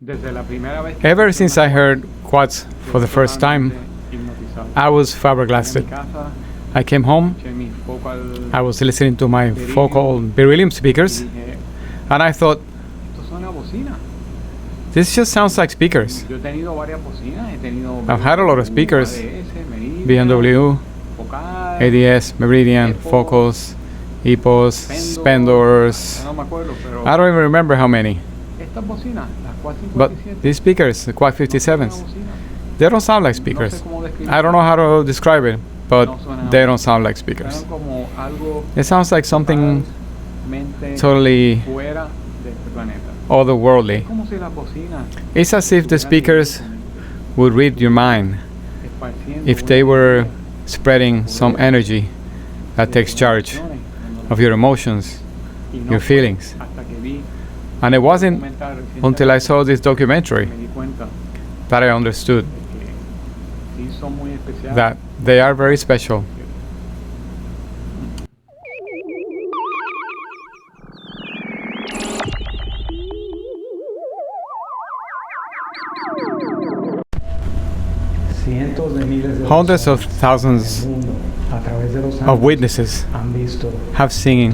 Ever since I heard quads for the first time, I was flabbergasted. I came home, I was listening to my focal beryllium speakers, and I thought, this just sounds like speakers. I've had a lot of speakers, BMW, ADS, Meridian, Focals, EPOS, Spendors. I don't even remember how many. But these speakers, the Quad 57s, they don't sound like speakers. I don't know how to describe it, but they don't sound like speakers. It sounds like something totally otherworldly. It's as if the speakers would read your mind, if they were spreading some energy that takes charge of your emotions, your feelings. And it wasn't until I saw this documentary that I understood that they are very special. Hundreds of thousands of witnesses have seen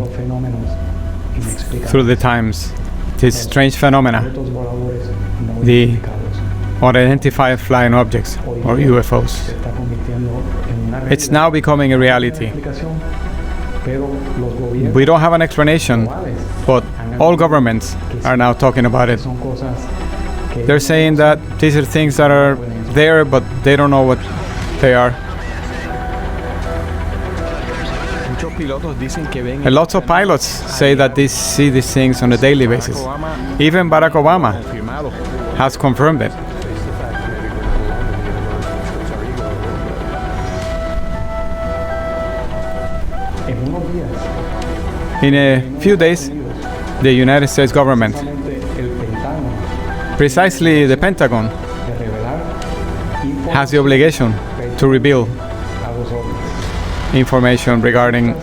through the times these strange phenomena, the unidentified flying objects, or UFOs. It's now becoming a reality. We don't have an explanation, but all governments are now talking about it. They're saying that these are things that are there, but they don't know what they are. And lots of pilots say that they see these things on a daily basis. Even Barack Obama has confirmed it. In a few days, the United States government, precisely the Pentagon, has the obligation to reveal information regarding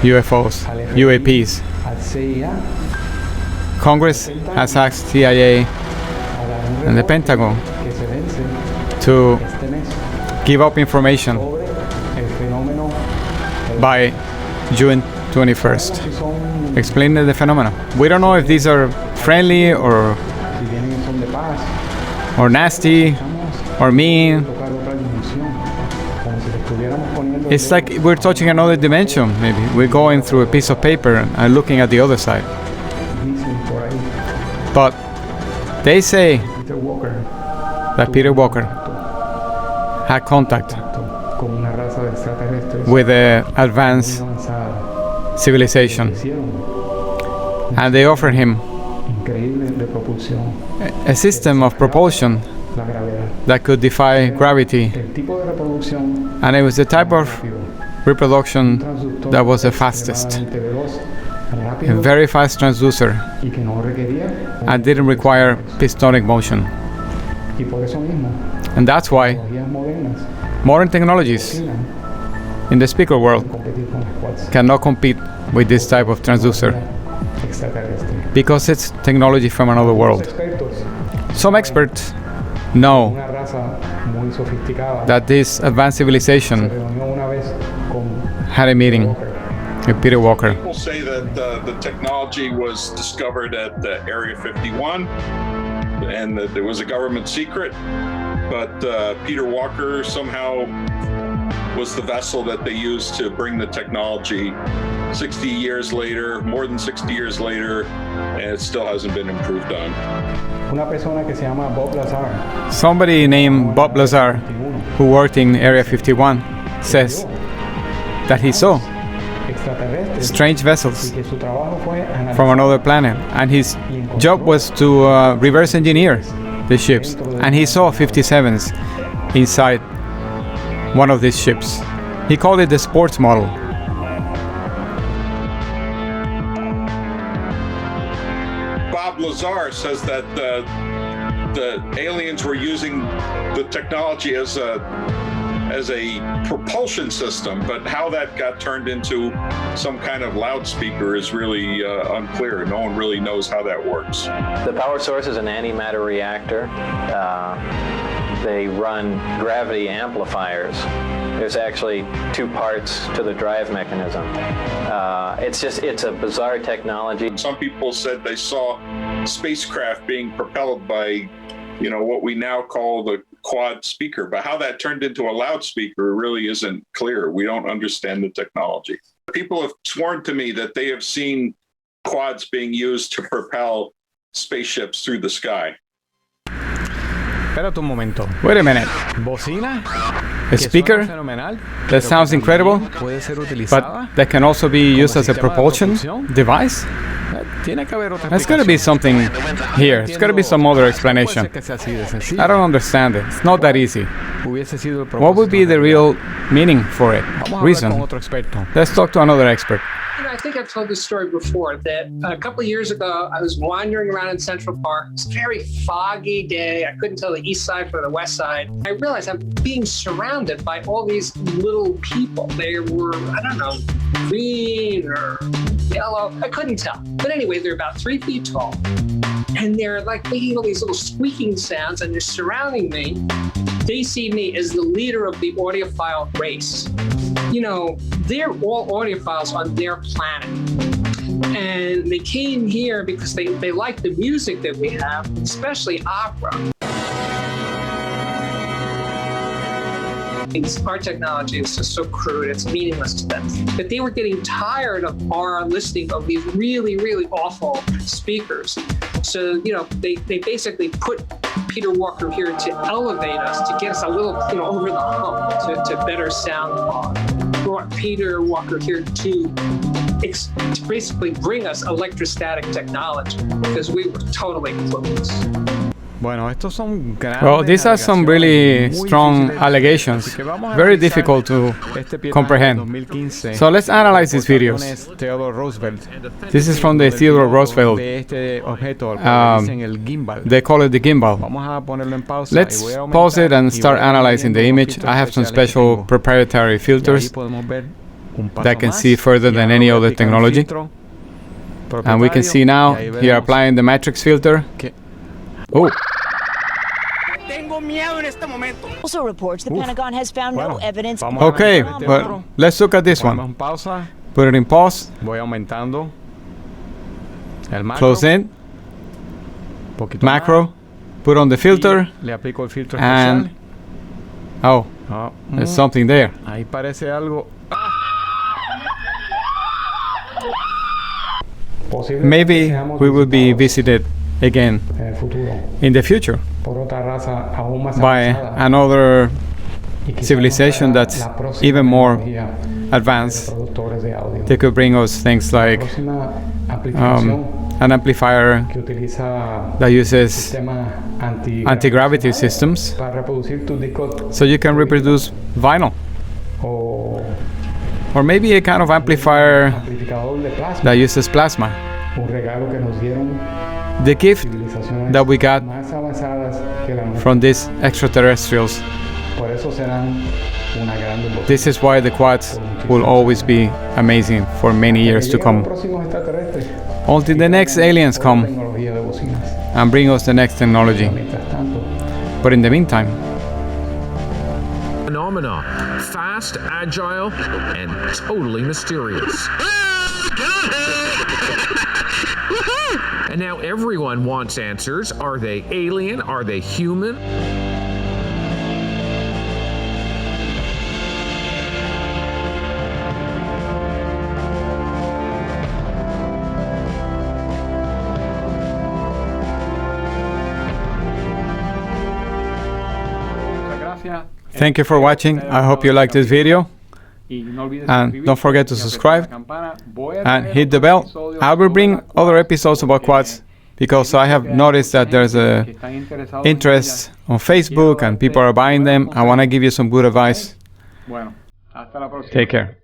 UFOs, UAPs. Congress has asked CIA and the Pentagon to give up information by June 21st, explaining the phenomena. We don't know if these are friendly or nasty or mean. It's like we're touching another dimension, maybe. We're going through a piece of paper and looking at the other side. But they say that Peter Walker had contact with an advanced civilization, and they offered him a system of propulsion that could defy gravity, and it was the type of reproduction that was the fastest, a very fast transducer, and didn't require pistonic motion. And that's why modern technologies in the speaker world cannot compete with this type of transducer, because it's technology from another world. Some experts know that this advanced civilization had a meeting with Peter Walker. People say that the technology was discovered at Area 51 and that it was a government secret, but Peter Walker somehow was the vessel that they used to bring the technology 60 years later, more than 60 years later, and it still hasn't been improved on. Somebody named Bob Lazar, who worked in Area 51, says that he saw strange vessels from another planet, and his job was to reverse engineer the ships, and he saw 57s inside one of these ships. He called it the sports model. Bob Lazar says that the aliens were using the technology as a as a propulsion system, but how that got turned into some kind of loudspeaker is really unclear. No one really knows how that works. The power source is an antimatter reactor. They run gravity amplifiers. There's actually two parts to the drive mechanism. It's a bizarre technology. Some people said they saw spacecraft being propelled by, what we now call the quad speaker, but how that turned into a loudspeaker really isn't clear. We don't understand the technology. People have sworn to me that they have seen quads being used to propel spaceships through the sky. Espérate un momento. Wait a minute. Bocina? A speaker that sounds incredible, but that can also be used as a propulsion device? There's got to be something here. There's got to be some other explanation. I don't understand it. It's not that easy. What would be the real meaning for it? Reason? Let's talk to another expert. I think I've told this story before, that a couple of years ago, I was wandering around in Central Park. It was a very foggy day. I couldn't tell the east side from the west side. I realized I'm being surrounded by all these little people. They were, I don't know, green or yellow. I couldn't tell. But anyway, they're about 3 feet tall. And they're like making all these little squeaking sounds, and they're surrounding me. They see me as the leader of the audiophile race. They're all audiophiles on their planet. And they came here because they like the music that we have, especially opera. Our technology is just so crude, it's meaningless to them. But they were getting tired of our listening of these really, really awful speakers. So, they basically put Peter Walker here to elevate us, to get us a little, over the hump, to better sound quality. Brought Peter Walker here to basically bring us electrostatic technology, because we were totally clueless. Well, these are some really strong allegations, very difficult to comprehend. So let's analyze these videos. This is from the Theodore Roosevelt. They call it the gimbal. Let's pause it and start analyzing the image. I have some special proprietary filters that can see further than any other technology. And we can see now, here applying the matrix filter. Oh. Also reports the Pentagon has found no evidence. Okay, but let's look at this one. Put it in pause. Close in. Macro. Put on the filter. And there's something there. Maybe we will be visited again in the future by another civilization that's even more advanced. They could bring us things like an amplifier that uses anti-gravity systems, so you can reproduce vinyl. Or maybe a kind of amplifier that uses plasma. The gift that we got from these extraterrestrials. This is why the quads will always be amazing for many years to come. Until the next aliens come and bring us the next technology. But in the meantime, phenomena, fast, agile, and totally mysterious. And now everyone wants answers. Are they alien? Are they human? thank you for watching. I hope you liked this video. And don't forget to subscribe and hit the bell. I will bring other episodes about quads because I have noticed that there's a interest on Facebook and people are buying them. I want to give you some good advice. Take care.